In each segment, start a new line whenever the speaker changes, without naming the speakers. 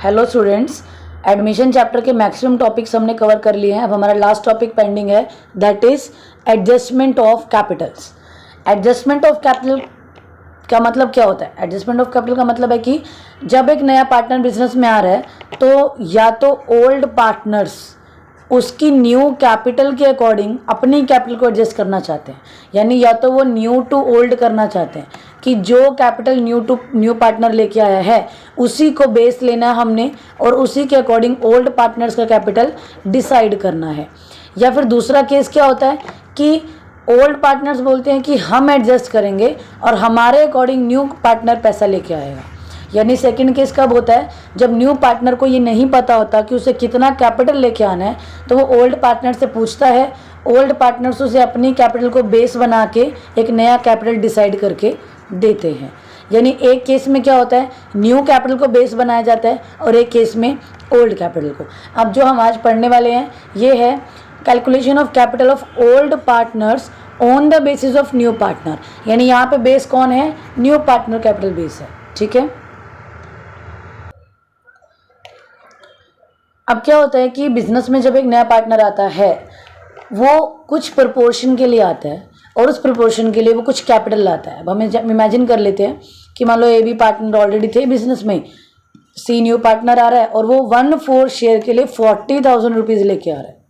Hello students, admission chapter के maximum topics हमने cover कर लिए हैं। अब हमारा लास्ट टॉपिक पेंडिंग है, that is adjustment of Capitals. Adjustment of capital का मतलब क्या होता है? एडजस्टमेंट ऑफ कैपिटल का मतलब है कि जब एक नया पार्टनर बिजनेस में आ रहा है तो या तो ओल्ड पार्टनर्स उसकी न्यू कैपिटल के अकॉर्डिंग अपनी कैपिटल को एडजस्ट करना चाहते हैं, यानी या तो वो न्यू टू ओल्ड करना चाहते हैं कि जो कैपिटल न्यू पार्टनर लेके आया है उसी को बेस लेना है हमने और उसी के अकॉर्डिंग ओल्ड पार्टनर्स का कैपिटल डिसाइड करना है। या फिर दूसरा केस क्या होता है कि ओल्ड पार्टनर्स बोलते हैं कि हम एडजस्ट करेंगे और हमारे अकॉर्डिंग न्यू पार्टनर पैसा लेके आएगा। यानी सेकंड केस कब होता है? जब न्यू पार्टनर को ये नहीं पता होता कि उसे कितना कैपिटल लेके आना है, तो वो ओल्ड पार्टनर से पूछता है। ओल्ड पार्टनर्स उसे अपनी कैपिटल को बेस बना के एक नया कैपिटल डिसाइड करके देते हैं। यानी एक केस में क्या होता है, न्यू कैपिटल को बेस बनाया जाता है और एक केस में ओल्ड कैपिटल को। अब जो हम आज पढ़ने वाले हैं ये है calculation of capital of old partners on the basis of new partner. यानी यहाँ पे बेस कौन है? न्यू पार्टनर कैपिटल बेस है। ठीक है। अब क्या होता है कि बिजनेस में जब एक नया पार्टनर आता है वो कुछ प्रपोर्शन के लिए आता है और उस प्रपोर्शन के लिए वो कुछ कैपिटल लाता है। अब हम इमेजिन कर लेते हैं कि मान लो ए बी पार्टनर ऑलरेडी थे बिजनेस में, सी न्यू पार्टनर आ रहा है और वो 1/4 शेयर के लिए 40,000 रुपीज़ लेके आ रहा है।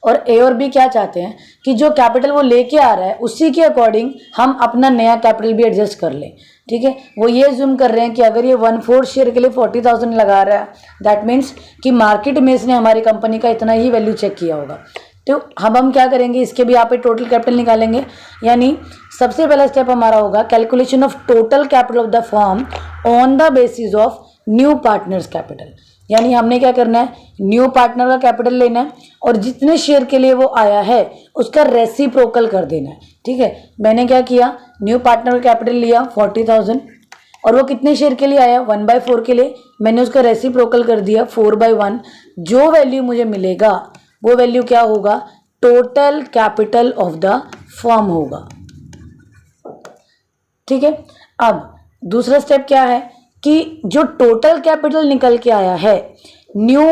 और ए और बी क्या चाहते हैं कि जो कैपिटल वो लेके आ रहा है उसी के अकॉर्डिंग हम अपना नया कैपिटल भी एडजस्ट कर लें। ठीक है। वो ये ज्यूम कर रहे हैं कि अगर ये 1/4 शेयर के लिए 40,000 लगा रहा है, दैट मीन्स कि मार्केट में इसने हमारी कंपनी का इतना ही वैल्यू चेक किया होगा। तो हम क्या करेंगे, इसके भी यहाँ पे टोटल कैपिटल निकालेंगे। यानी सबसे पहला स्टेप हमारा होगा calculation of total capital of the firm on the basis of new partners capital. यानी हमने क्या करना है, न्यू पार्टनर का कैपिटल लेना है और जितने शेयर के लिए वो आया है उसका रेसिप्रोकल कर देना है। ठीक है। मैंने क्या किया, न्यू पार्टनर का कैपिटल लिया 40,000 और वो कितने शेयर के लिए आया? 1/4 के लिए। मैंने उसका रेसिप्रोकल कर दिया 4/1। जो वैल्यू मुझे मिलेगा वो वैल्यू क्या होगा? Total capital of the firm होगा। ठीक है। अब दूसरा स्टेप क्या है कि जो टोटल कैपिटल निकल के आया है न्यू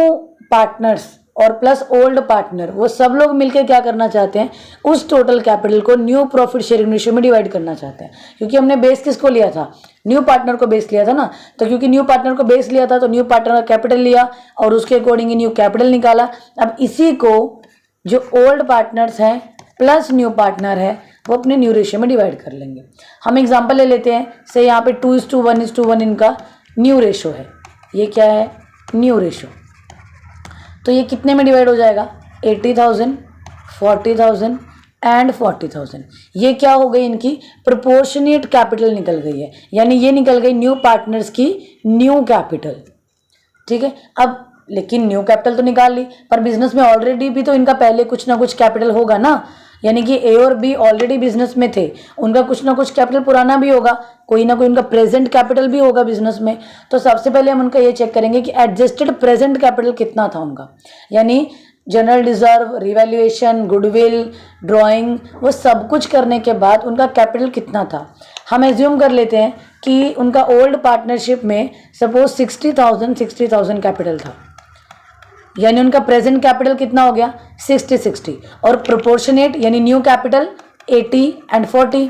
पार्टनर्स और प्लस ओल्ड पार्टनर, वो सब लोग मिलकर क्या करना चाहते हैं, उस टोटल कैपिटल को न्यू प्रॉफिट शेयरिंग रेशियो में डिवाइड करना चाहते हैं। क्योंकि हमने बेस किसको लिया था? न्यू पार्टनर को बेस लिया था ना। तो क्योंकि न्यू पार्टनर को बेस लिया था तो न्यू पार्टनर का कैपिटल लिया और उसके अकॉर्डिंग न्यू कैपिटल निकाला। अब इसी को जो ओल्ड पार्टनर्स हैं प्लस न्यू पार्टनर है वो अपने न्यू रेशियो में डिवाइड कर लेंगे। हम एग्जांपल ले लेते हैं, से यहाँ पे 2:1 इनका न्यू रेशियो है। ये क्या है? New ratio. तो ये कितने में डिवाइड हो जाएगा? 80,000, 40,000 एंड 40,000। ये क्या हो गई? इनकी प्रोपोर्शनेट कैपिटल निकल गई है। यानी ये निकल गई न्यू पार्टनर्स की न्यू कैपिटल। ठीक है। अब लेकिन न्यू कैपिटल तो निकाल ली, पर बिजनेस में ऑलरेडी भी तो इनका पहले कुछ ना कुछ कैपिटल होगा ना। यानी कि ए और बी ऑलरेडी बिजनेस में थे, उनका कुछ ना कुछ कैपिटल पुराना भी होगा, कोई ना कोई उनका प्रेजेंट कैपिटल भी होगा बिजनेस में। तो सबसे पहले हम उनका ये चेक करेंगे कि एडजस्टेड प्रेजेंट कैपिटल कितना था उनका। यानी general reserve, revaluation, goodwill, drawing, वो सब कुछ करने के बाद उनका कैपिटल कितना था। हम एज्यूम कर लेते हैं कि उनका ओल्ड पार्टनरशिप में सपोज 60,000 कैपिटल था। यानी उनका प्रेजेंट कैपिटल कितना हो गया? 60 और प्रोपोर्शनेट यानी न्यू कैपिटल 80 एंड 40।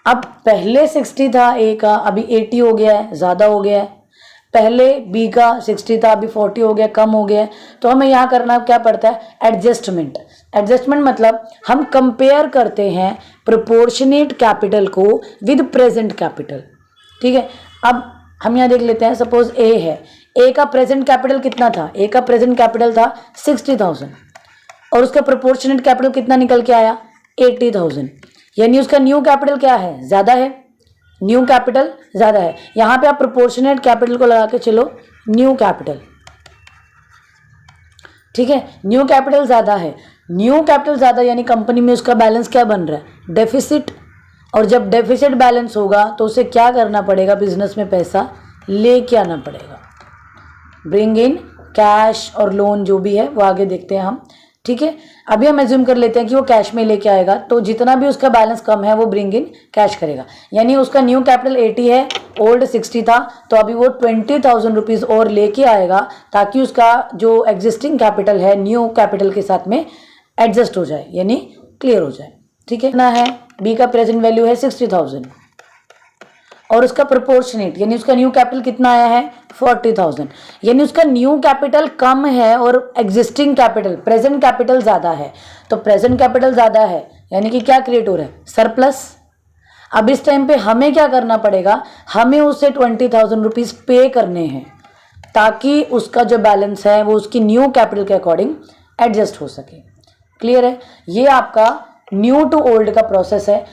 अब पहले 60 था ए का, अभी 80 हो गया है, ज़्यादा हो गया है। पहले बी का 60 था, अभी 40 हो गया, कम हो गया है। तो हमें यहाँ करना क्या पड़ता है? एडजस्टमेंट। एडजस्टमेंट मतलब हम कंपेयर करते हैं प्रोपोर्शनेट कैपिटल को विद प्रेजेंट कैपिटल। ठीक है। अब हम यहाँ देख लेते हैं, सपोज ए है, ए का प्रेजेंट कैपिटल कितना था? ए का प्रेजेंट कैपिटल था 60,000 और उसका प्रोपोर्शनेट कैपिटल कितना निकल के आया? 80,000। यानी उसका न्यू कैपिटल क्या है? ज़्यादा है। न्यू कैपिटल ज़्यादा है। यहाँ पे आप प्रोपोर्शनेट कैपिटल को लगा के चलो, न्यू कैपिटल। ठीक है। न्यू कैपिटल ज़्यादा है। न्यू कैपिटल ज़्यादा यानी कंपनी में उसका बैलेंस क्या बन रहा है? डेफिसिट। और जब डेफिसिट बैलेंस होगा तो उसे क्या करना पड़ेगा? बिजनेस में पैसा लेके आना पड़ेगा। ब्रिंग इन कैश और लोन जो भी है वो आगे देखते हैं हम। ठीक है। अभी हम एज्यूम कर लेते हैं कि वो कैश में लेके आएगा, तो जितना भी उसका बैलेंस कम है वो ब्रिंग इन कैश करेगा। यानी उसका न्यू कैपिटल 80 है ओल्ड 60 था तो अभी वो 20,000 रुपीज़ और लेके आएगा ताकि उसका जो एग्जिस्टिंग कैपिटल है न्यू कैपिटल के साथ में एडजस्ट हो जाए, यानी क्लियर हो जाए। ठीक है ना, है बी का प्रेजेंट वैल्यू है 60,000 और उसका प्रोपोर्शनेट यानी उसका न्यू कैपिटल कितना आया है 40,000, यानी उसका न्यू कैपिटल कम है और एग्जिस्टिंग कैपिटल प्रेजेंट कैपिटल ज़्यादा है। तो प्रेजेंट कैपिटल ज़्यादा है यानी कि क्या क्रिएट हो रहा है, सरप्लस। अब इस टाइम पे हमें क्या करना पड़ेगा, हमें उसे 20,000 रुपीज़ पे करने हैं ताकि उसका जो बैलेंस है वो उसकी न्यू कैपिटल के अकॉर्डिंग एडजस्ट हो सके। क्लियर है, ये आपका न्यू टू ओल्ड का प्रोसेस है।